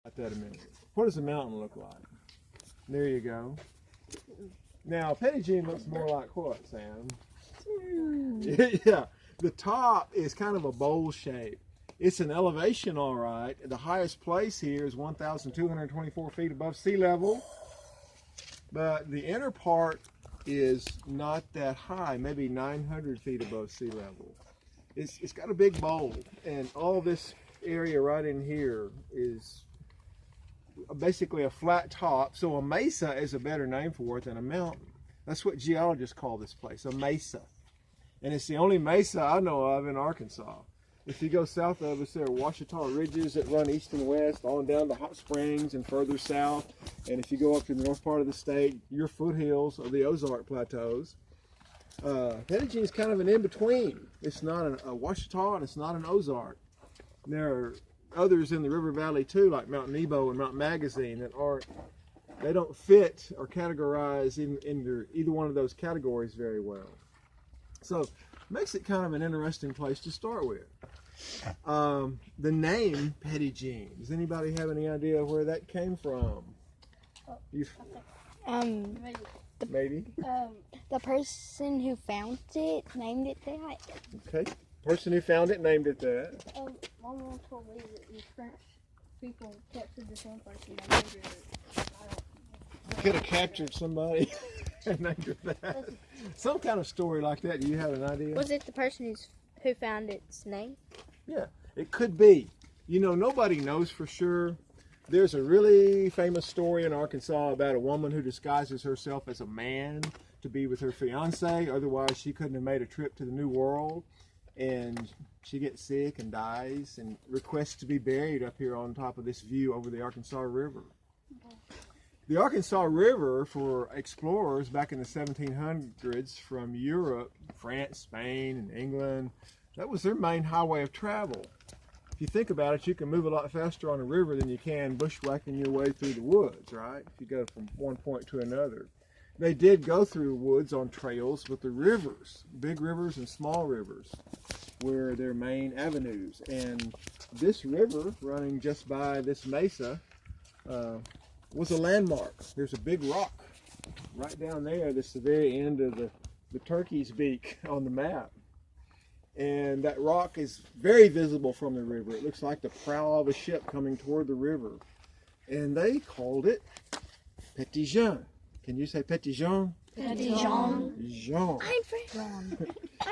About that a minute. What does a mountain look like? There you go. Now, Petit-Jean looks more like what, Sam? Yeah, the top is kind of a bowl shape. It's an elevation, all right. The highest place here is 1,224 feet above sea level, but the inner part is not that high, maybe 900 feet above sea level. It's got a big bowl, and all this area right in here is basically a flat top, so a mesa is a better name for it than a mountain. That's what geologists call this place, a mesa. And it's the only mesa I know of in Arkansas. If you go south of us, there are Ouachita ridges that run east and west, on down to Hot Springs and further south. And if you go up to the north part of the state, your foothills of the Ozark Plateaus. Petit-Jean is kind of an in-between. It's not a Ouachita and it's not an Ozark. There are others in the river valley too, like Mount Nebo and Mount Magazine, that they don't fit or categorize in either one of those categories very well. So makes it kind of an interesting place to start with. The name Petit-Jean, does anybody have any idea where that came from? Maybe. The person who found it named it that. Okay. Person who found it named it that. My mom told me that the French people captured the same person and named it. Could have captured somebody and named it that. Some kind of story like that. Do you have an idea? Was it the person who found its name? Yeah, it could be. You know, nobody knows for sure. There's a really famous story in Arkansas about a woman who disguises herself as a man to be with her fiance. Otherwise, she couldn't have made a trip to the New World. And she gets sick and dies and requests to be buried up here on top of this view over the Arkansas River. The Arkansas River, for explorers back in the 1700s from Europe, France, Spain, and England, that was their main highway of travel. If you think about it, you can move a lot faster on a river than you can bushwhacking your way through the woods, right? If you go from one point to another. They did go through woods on trails, but the rivers, big rivers and small rivers, were their main avenues. And this river running just by this mesa was a landmark. There's a big rock right down there that's the very end of the turkey's beak on the map. And that rock is very visible from the river. It looks like the prow of a ship coming toward the river. And they called it Petit-Jean. Can you say Petit-Jean? Petit-Jean. Jean. I'm French.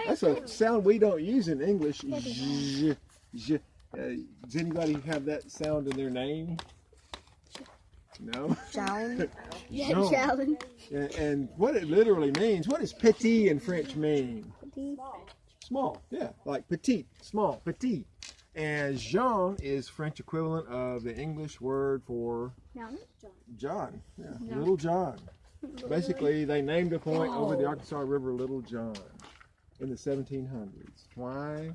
That's a sound we don't use in English. Does anybody have that sound in their name? No? Jean. Jean. Jean. And what it literally means, what does petit in French mean? Small, yeah, like petite, small, petit. And Jean is French equivalent of the English word for John. Yeah, no. Little John. Basically, they named a point over the Arkansas River Little John in the 1700s. Why?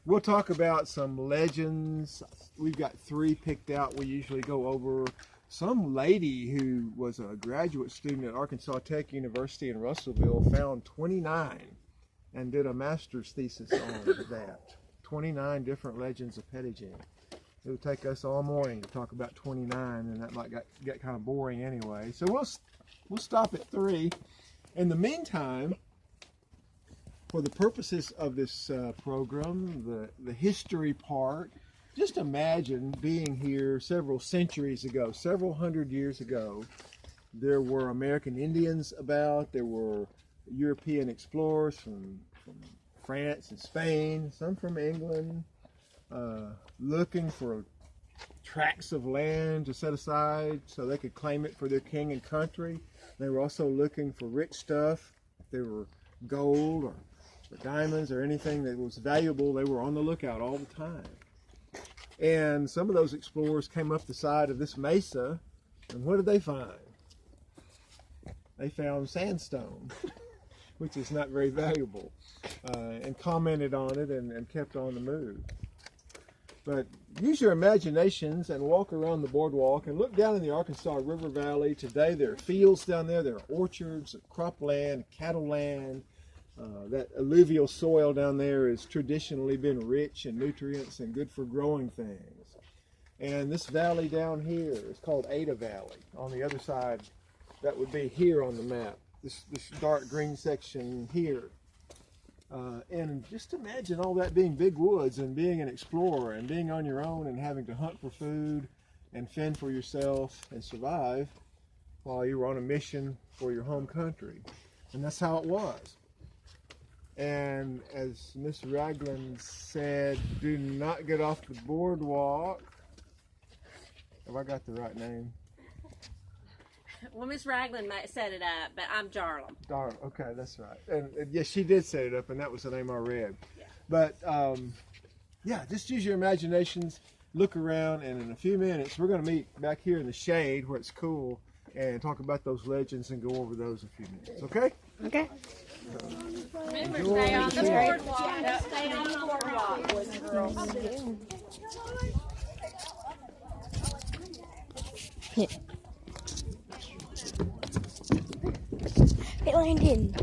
We'll talk about some legends. We've got 3 picked out we usually go over. Some lady who was a graduate student at Arkansas Tech University in Russellville found 29 and did a master's thesis on that. 29 different legends of Petit-Jean. It would take us all morning to talk about 29, and that might get kind of boring anyway. So we'll stop at 3. In the meantime, for the purposes of this program, the history part, just imagine being here several centuries ago, several hundred years ago. There were American Indians about, there were European explorers from France and Spain, some from England, looking for tracts of land to set aside so they could claim it for their king and country. They were also looking for rich stuff. If there were gold or diamonds or anything that was valuable, they were on the lookout all the time. And some of those explorers came up the side of this mesa, and what did they find? They found sandstone, which is not very valuable, and commented on it and kept on the move. But use your imaginations and walk around the boardwalk and look down in the Arkansas River Valley. Today there are fields down there, there are orchards, cropland, cattle land. That alluvial soil down there has traditionally been rich in nutrients and good for growing things. And this valley down here is called Ada Valley. On the other side, that would be here on the map. This dark green section here. And just imagine all that being big woods and being an explorer and being on your own and having to hunt for food and fend for yourself and survive while you were on a mission for your home country. And that's how it was. And as Miss Ragland said, do not get off the boardwalk. Have I got the right name? Well, Miss Ragland might set it up, but I'm Jarlum. Darn, okay, that's right. And yes, she did set it up, and that was the name I read. Yeah. But yeah, just use your imaginations, look around, and in a few minutes, we're going to meet back here in the shade where it's cool and talk about those legends and go over those in a few minutes, okay? Okay. Remember, stay on the boardwalk. Stay on the boardwalk, boys and girls. Hey Landon,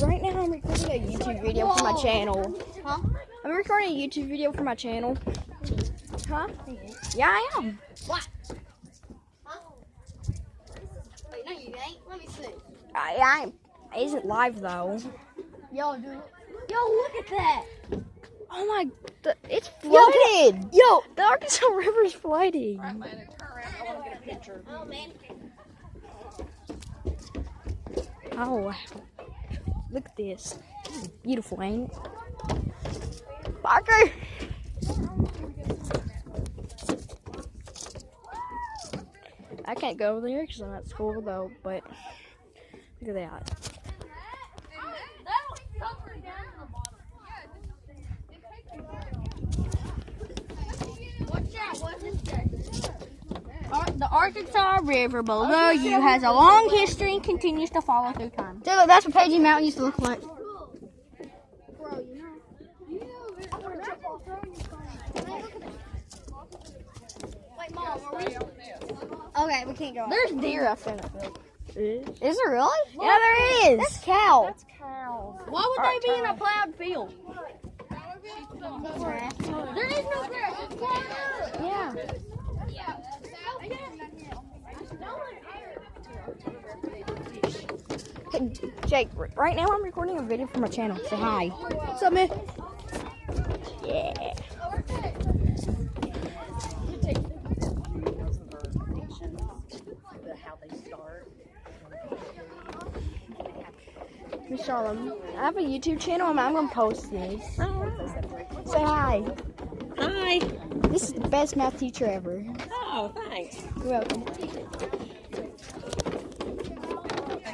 right now I'm recording a YouTube video for my channel. Huh? I'm recording a YouTube video for my channel. Huh? Yeah, I am. What? Huh? Wait, no, you ain't. Let me see. I it isn't live though. Yo, dude. Yo, look at that. Oh my, it's flooded. Yo, the Arkansas River is flooding. Right, Landon, turn around. I want to get a picture. Oh, man. Oh, look at this. Beautiful, ain't it? Parker! I can't go over there because I'm at school though, but look at that. The Arkansas River below you has a long history and continues to follow through time. Dude, that's what Pagey Mountain used to look like. Wait, Mom, are we? Okay, we can't go. There's deer up in it. Is there really? Yeah, there is. That's cow. That's cow. Why would they be in a plowed field? There is no grass. It's plowed up. Yeah. Hey, Jake, right now I'm recording a video for my channel. Say hi. What's up, man? Yeah. How they start. Miss Charlotte, I have a YouTube channel and I'm going to post this. Say hi. Hi. This is the best math teacher ever. Oh, thanks. You're welcome.